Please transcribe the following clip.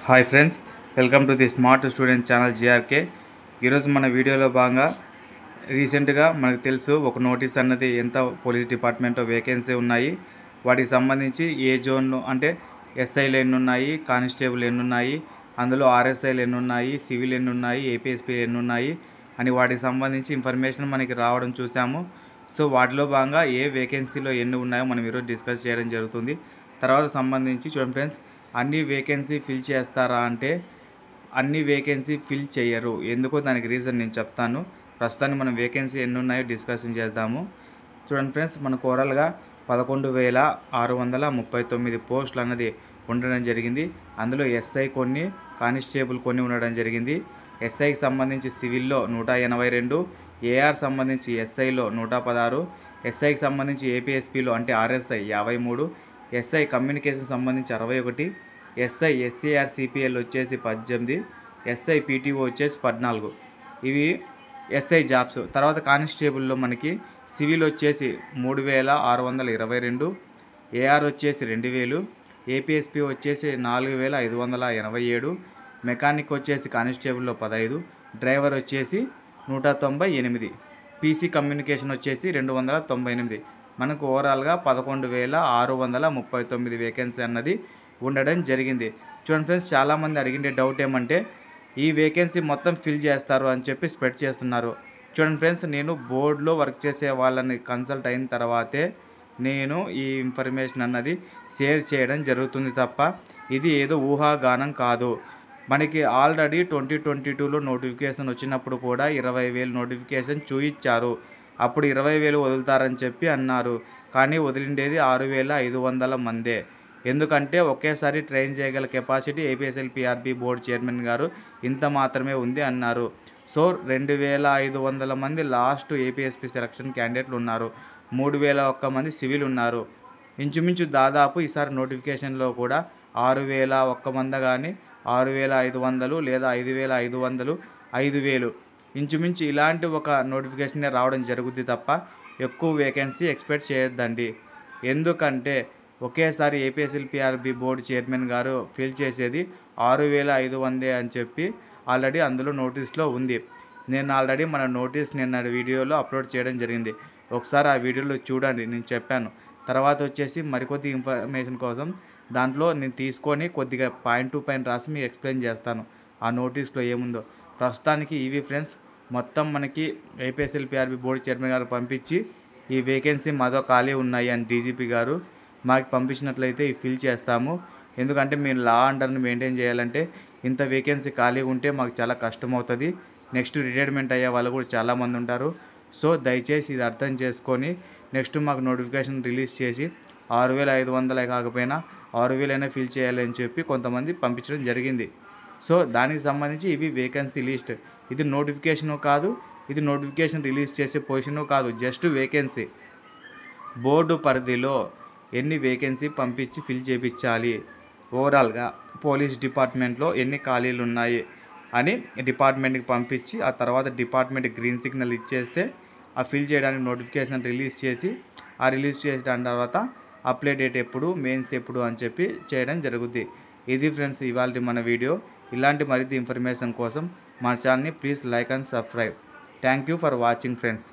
Hi friends, welcome to the smart student channel GRK. ఈరోజు మన వీడియోలో భాగంగా రీసెంట్గా మనకు తెలుసు ఒక నోటీస్ అన్నది ఎంత పోలీస్ డిపార్ట్మెంట్లో వేకెన్సీ ఉన్నాయి, వాటికి సంబంధించి ఏ జోన్లు అంటే ఎస్ఐలు ఎన్ని ఉన్నాయి, కానిస్టేబుల్ ఎన్ని ఉన్నాయి, అందులో ఆర్ఎస్ఐలు ఎన్ని ఉన్నాయి, సివిల్ ఎన్ని ఉన్నాయి, ఏపీఎస్పీ ఎన్ని ఉన్నాయి అని వాటికి సంబంధించి ఇన్ఫర్మేషన్ మనకి రావడం చూసాము. సో వాటిలో భాగంగా ఏ వేకెన్సీలో ఎన్ని ఉన్నాయో మనం ఈరోజు డిస్కస్ చేయడం జరుగుతుంది. తర్వాత సంబంధించి చూడండి ఫ్రెండ్స్, అన్ని వేకెన్సీ ఫిల్ చేస్తారా అంటే అన్ని వేకెన్సీ ఫిల్ చేయరు. ఎందుకో దానికి రీజన్ నేను చెప్తాను. ప్రస్తుతానికి మనం వేకెన్సీ ఎన్ని ఉన్నాయో డిస్కషన్ చేద్దాము. చూడండి ఫ్రెండ్స్, మనకు ఓవరాల్గా 11,639 పోస్టులు అన్నది ఉండడం జరిగింది. అందులో ఎస్ఐ కొన్ని, కానిస్టేబుల్ కొన్ని ఉండడం జరిగింది. ఎస్ఐకి సంబంధించి సివిల్లో 182, ఏఆర్ సంబంధించి ఎస్ఐలో 116, ఎస్ఐకి సంబంధించి ఏపీఎస్పీలో అంటే ఆర్ఎస్ఐ 53, ఎస్ఐ కమ్యూనికేషన్ సంబంధించి 61, ఎస్ఐ ఎస్ఏఆర్ సిపిఎల్ వచ్చేసి 18, ఎస్ఐ పీటీఓ వచ్చేసి 14. ఇవి ఎస్ఐ జాబ్స్. తర్వాత కానిస్టేబుల్లో మనకి సివిల్ వచ్చేసి 3,622, ఏఆర్ వచ్చేసి 2,000, ఏపీఎస్పీ వచ్చేసి 4,587, మెకానిక్ వచ్చేసి కానిస్టేబుల్లో 15, డ్రైవర్ వచ్చేసి 198, పీసీ కమ్యూనికేషన్ వచ్చేసి 298. మనకు ఓవరాల్గా 11,639 వేకెన్సీ అన్నది ఉండడం జరిగింది. చూడండి ఫ్రెండ్స్, చాలామంది అడిగే డౌట్ ఏమంటే ఈ వేకెన్సీ మొత్తం ఫిల్ చేస్తారు అని చెప్పి స్ప్రెడ్ చేస్తున్నారు. చూడండి ఫ్రెండ్స్, నేను బోర్డులో వర్క్ చేసే వాళ్ళని కన్సల్ట్ అయిన తర్వాతే నేను ఈ ఇన్ఫర్మేషన్ అన్నది షేర్ చేయడం జరుగుతుంది తప్ప ఇది ఏదో ఊహాగానం కాదు. మనకి ఆల్రెడీ 2022లో నోటిఫికేషన్ వచ్చినప్పుడు కూడా 20,000 నోటిఫికేషన్ చూయించారు. అప్పుడు 20,000 వదులుతారని చెప్పి అన్నారు. కానీ వదిలిండేది 6,500 మందే. ఎందుకంటే ఒకేసారి ట్రైన్ చేయగల కెపాసిటీ ఏపీఎస్ఎల్పిఆర్బి బోర్డు చైర్మన్ గారు ఇంత మాత్రమే ఉంది అన్నారు. సో 2,500 మంది లాస్ట్ ఏపీఎస్పీ సెలక్షన్ క్యాండిడేట్లు ఉన్నారు. 3,001 మంది సివిల్ ఉన్నారు. ఇంచుమించు దాదాపు ఈసారి నోటిఫికేషన్లో కూడా 6,001 మంది కానీ 6,500 లేదా 5,500, 5,000 ఇంచుమించు ఇలాంటి ఒక నోటిఫికేషన్ రావడం జరుగుద్ది తప్ప ఎక్కువ వేకెన్సీ ఎక్స్పెక్ట్ చేయొద్దండి. ఎందుకంటే ఒకేసారి ఏపీఎస్ఎల్పిఆర్బి బోర్డు చైర్మన్ గారు ఫిల్ చేసేది 6,500 అని చెప్పి ఆల్రెడీ అందులో నోటీస్లో ఉంది. నేను ఆల్రెడీ మన నోటీస్ నిన్న వీడియోలో అప్లోడ్ చేయడం జరిగింది. ఒకసారి ఆ వీడియోలో చూడండి, నేను చెప్పాను. తర్వాత వచ్చేసి మరికొద్ది ఇన్ఫర్మేషన్ కోసం దాంట్లో నేను తీసుకొని కొద్దిగా పాయింట్ టు పాయింట్ రాసి మీకు ఎక్స్ప్లెయిన్ చేస్తాను ఆ నోటీస్లో ఏముందో. ప్రస్తుతానికి ఇవి ఫ్రెండ్స్, మొత్తం మనకి ఏపీఎస్ఎల్పిఆర్బి బోర్డు చైర్మన్ గారు పంపించి ఈ వేకెన్సీ మాతో ఖాళీ ఉన్నాయి అని డీజీపీ గారు మాకు పంపించినట్లయితే ఇవి ఫిల్ చేస్తాము. ఎందుకంటే మీరు లా అండర్ని మెయింటైన్ చేయాలంటే ఇంత వేకెన్సీ ఖాళీ ఉంటే మాకు చాలా కష్టం అవుతుంది. నెక్స్ట్ రిటైర్మెంట్ అయ్యే వాళ్ళు కూడా చాలామంది ఉంటారు. సో దయచేసి ఇది అర్థం చేసుకొని నెక్స్ట్ మాకు నోటిఫికేషన్ రిలీజ్ చేసి 6,500 కాకపోయినా 6,000 అయినా ఫిల్ చేయాలని చెప్పి కొంతమంది పంపించడం జరిగింది. సో దానికి సంబంధించి ఇవి వేకెన్సీ లిస్ట్. ఇది నోటిఫికేషను కాదు, ఇది నోటిఫికేషన్ రిలీజ్ చేసే పొజిషను కాదు, జస్ట్ వేకెన్సీ. బోర్డు పరిధిలో ఎన్ని వేకెన్సీ పంపించి ఫిల్ చేయించాలి, ఓవరాల్గా పోలీస్ డిపార్ట్మెంట్లో ఎన్ని ఖాళీలు ఉన్నాయి అని డిపార్ట్మెంట్కి పంపించి ఆ తర్వాత డిపార్ట్మెంట్ గ్రీన్ సిగ్నల్ ఇచ్చేస్తే ఆ ఫిల్ చేయడానికి నోటిఫికేషన్ రిలీజ్ చేసి ఆ రిలీజ్ చేసిన తర్వాత అప్లై డేట్ ఎప్పుడు, మెయిన్స్ ఎప్పుడు అని చెప్పి చేయడం జరుగుద్ది. ఇది ఫ్రెండ్స్ ఇవాళ మన వీడియో. ఇలాంటి మరింత ఇన్ఫర్మేషన్ కోసం మన ఛానల్ని please like and subscribe. Thank you for watching friends.